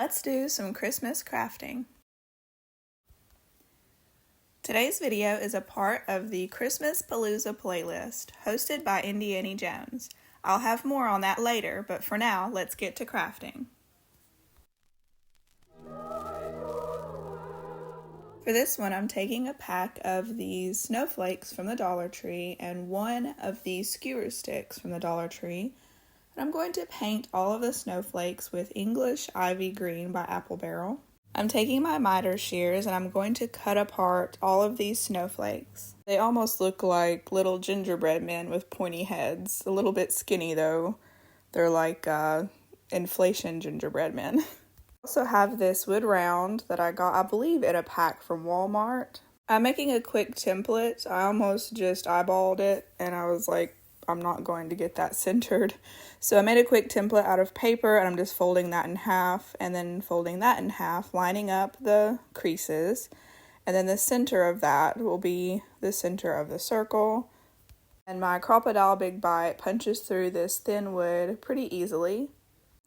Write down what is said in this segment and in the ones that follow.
Let's do some Christmas crafting. Today's video is a part of the Christmas Palooza playlist hosted by Indiana Jones. I'll have more on that later, but for now, let's get to crafting. For this one, I'm taking a pack of these snowflakes from the Dollar Tree and one of these skewer sticks from the Dollar Tree. And I'm going to paint all of the snowflakes with English Ivy Green by AppleBarrel. I'm taking my miter shears and I'm going to cut apart all of these snowflakes. They almost look like little gingerbread men with pointy heads. A little bit skinny though. They're like inflation gingerbread men. I also have this wood round that I got, I believe, in a pack from Walmart. I'm making a quick template. I almost just eyeballed it and I was like, I'm not going to get that centered. So I made a quick template out of paper and I'm just folding that in half and then folding that in half, lining up the creases. And then the center of that will be the center of the circle. And my Crocodile Big Bite punches through this thin wood pretty easily.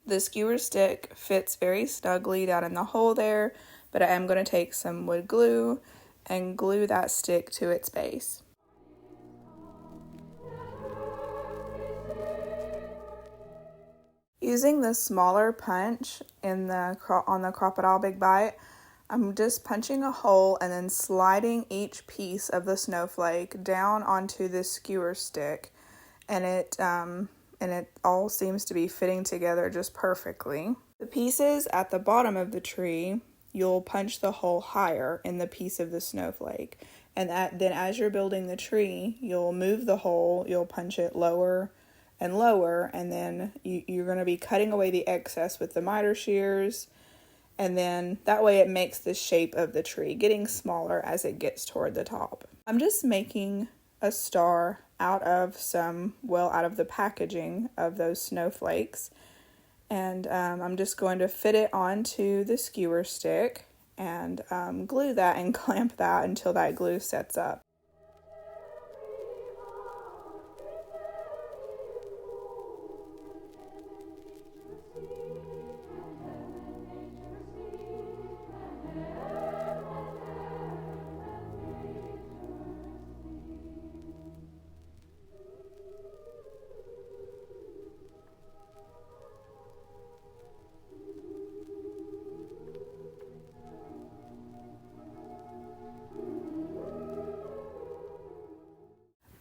The skewer stick fits very snugly down in the hole there, but I am going to take some wood glue and glue that stick to its base. Using the smaller punch on the Crocodile Big Bite, I'm just punching a hole and then sliding each piece of the snowflake down onto the skewer stick, and it all seems to be fitting together just perfectly. The pieces at the bottom of the tree, you'll punch the hole higher in the piece of the snowflake, and then as you're building the tree, you'll move the hole, you'll punch it lower and lower, and then you're going to be cutting away the excess with the miter shears, and then that way it makes the shape of the tree getting smaller as it gets toward the top. I'm just making a star out of the packaging of those snowflakes, and I'm just going to fit it onto the skewer stick and glue that and clamp that until that glue sets up.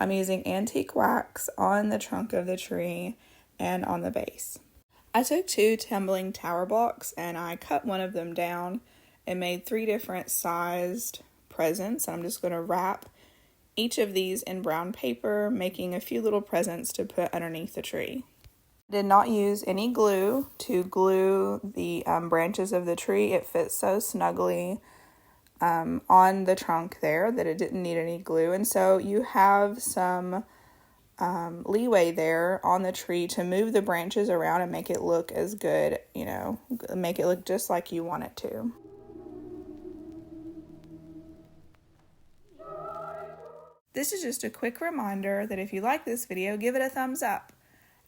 I'm using antique wax on the trunk of the tree and on the base. I took 2 tumbling tower blocks and I cut one of them down and made 3 different sized presents. I'm just going to wrap each of these in brown paper, making a few little presents to put underneath the tree. I did not use any glue to glue the branches of the tree. It fits so snugly on the trunk there that it didn't need any glue, and so you have some leeway there on the tree to move the branches around and make it look as good, make it look just like you want it to. This is just a quick reminder that if you like this video, give it a thumbs up.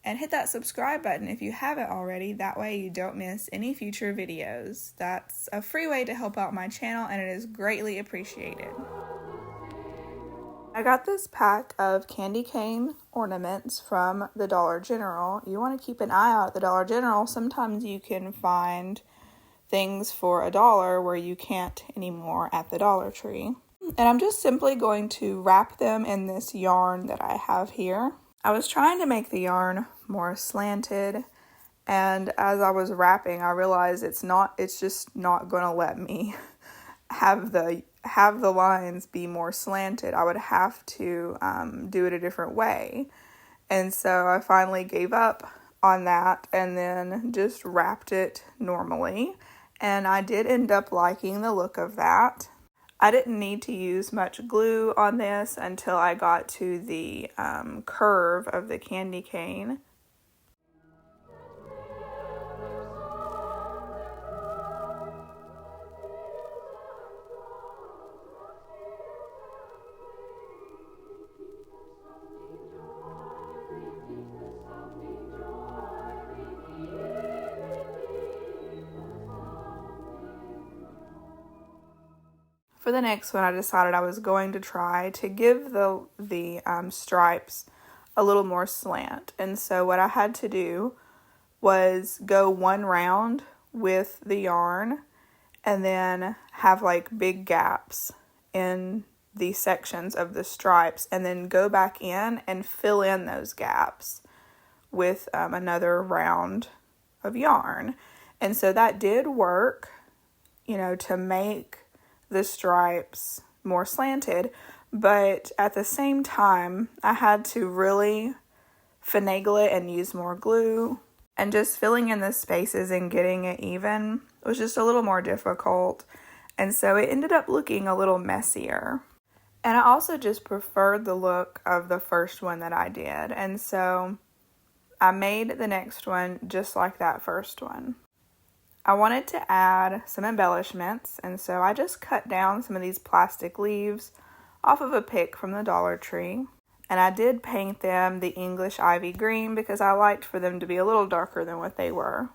And hit that subscribe button if you haven't already, that way you don't miss any future videos. That's a free way to help out my channel and it is greatly appreciated. I got this pack of candy cane ornaments from the Dollar General. You want to keep an eye out at the Dollar General. Sometimes you can find things for $1 where you can't anymore at the Dollar Tree. And I'm just simply going to wrap them in this yarn that I have here. I was trying to make the yarn more slanted, and as I was wrapping, I realized it's just not going to let me have the lines be more slanted. I would have to do it a different way, and so I finally gave up on that and then just wrapped it normally, and I did end up liking the look of that. I didn't need to use much glue on this until I got to the curve of the candy cane. For the next one, I decided I was going to try to give the stripes a little more slant. And so what I had to do was go one round with the yarn and then have like big gaps in the sections of the stripes, and then go back in and fill in those gaps with another round of yarn. And so that did work, to make the stripes more slanted, but at the same time I had to really finagle it and use more glue, and just filling in the spaces and getting it even was just a little more difficult, and so it ended up looking a little messier. And I also just preferred the look of the first one that I did, and so I made the next one just like that first one. I wanted to add some embellishments, and so I just cut down some of these plastic leaves off of a pick from the Dollar Tree. And I did paint them the English ivy green because I liked for them to be a little darker than what they were.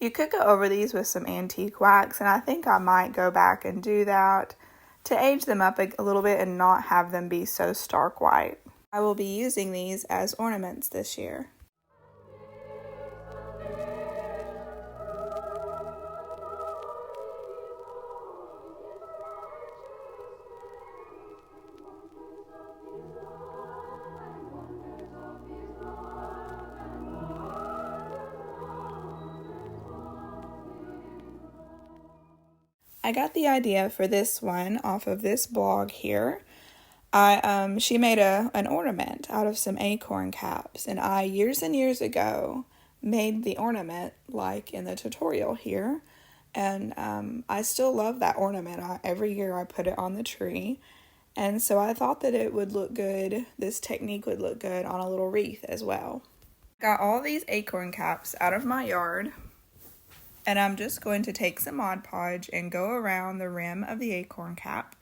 You could go over these with some antique wax, and I think I might go back and do that to age them up a little bit and not have them be so stark white. I will be using these as ornaments this year. I got the idea for this one off of this blog here. She made an ornament out of some acorn caps, and I years and years ago made the ornament like in the tutorial here, and I still love that ornament. Every year I put it on the tree, and so I thought that it would look good, this technique would look good on a little wreath as well. Got all these acorn caps out of my yard, and I'm just going to take some Mod Podge and go around the rim of the acorn cap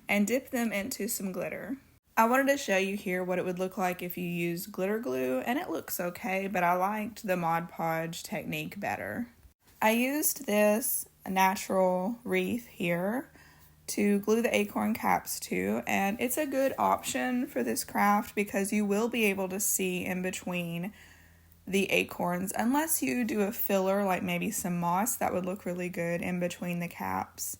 and dip them into some glitter. I wanted to show you here what it would look like if you use glitter glue, and it looks okay, but I liked the Mod Podge technique better. I used this natural wreath here to glue the acorn caps to, and it's a good option for this craft because you will be able to see in between the acorns, unless you do a filler like maybe some moss. That would look really good in between the caps.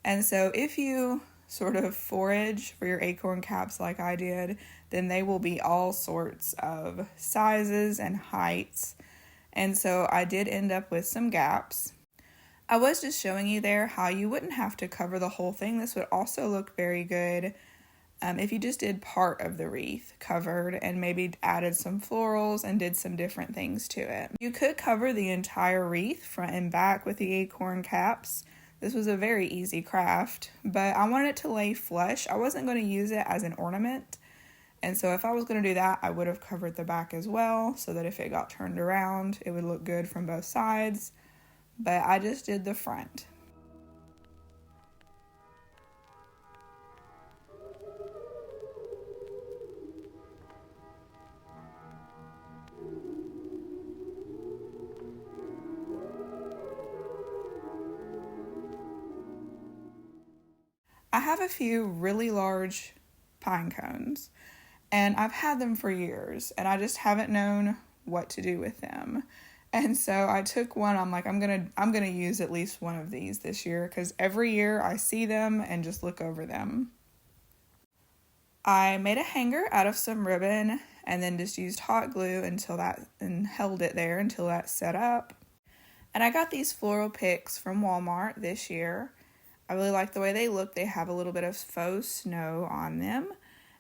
And so if you sort of forage for your acorn caps like I did, then they will be all sorts of sizes and heights. And so I did end up with some gaps. I was just showing you there how you wouldn't have to cover the whole thing. This would also look very good if you just did part of the wreath covered and maybe added some florals and did some different things to it. You could cover the entire wreath front and back with the acorn caps. This was a very easy craft, but I wanted it to lay flush. I wasn't going to use it as an ornament, and so if I was going to do that, I would have covered the back as well so that if it got turned around, it would look good from both sides, but I just did the front. I have a few really large pine cones, and I've had them for years, and I just haven't known what to do with them. And so I took one. I'm like, I'm gonna use at least one of these this year because every year I see them and just look over them. I made a hanger out of some ribbon and then just used hot glue and held it there until that set up. And I got these floral picks from Walmart this year. I really like the way they look. They have a little bit of faux snow on them.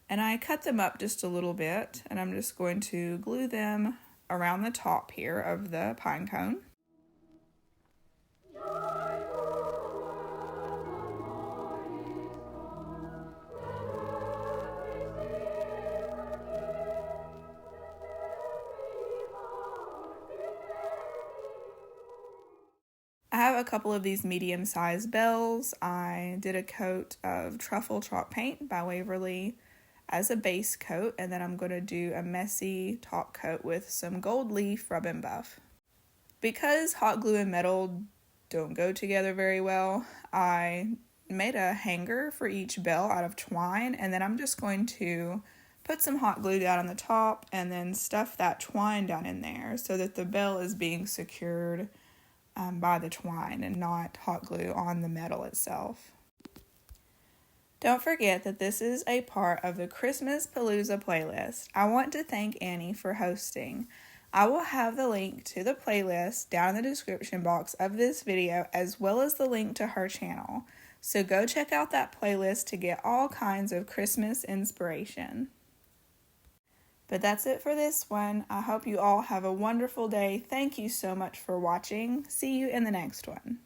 And I cut them up just a little bit, and I'm just going to glue them around the top here of the pine cone. I have a couple of these medium-sized bells. I did a coat of truffle chalk paint by Waverly as a base coat, and then I'm going to do a messy top coat with some gold leaf rub and buff. Because hot glue and metal don't go together very well, I made a hanger for each bell out of twine, and then I'm just going to put some hot glue down on the top and then stuff that twine down in there so that the bell is being secured by the twine and not hot glue on the metal itself. Don't forget that this is a part of the Christmas Palooza playlist. I want to thank Annie for hosting. I will have the link to the playlist down in the description box of this video, as well as the link to her channel. So go check out that playlist to get all kinds of Christmas inspiration. But that's it for this one. I hope you all have a wonderful day. Thank you so much for watching. See you in the next one.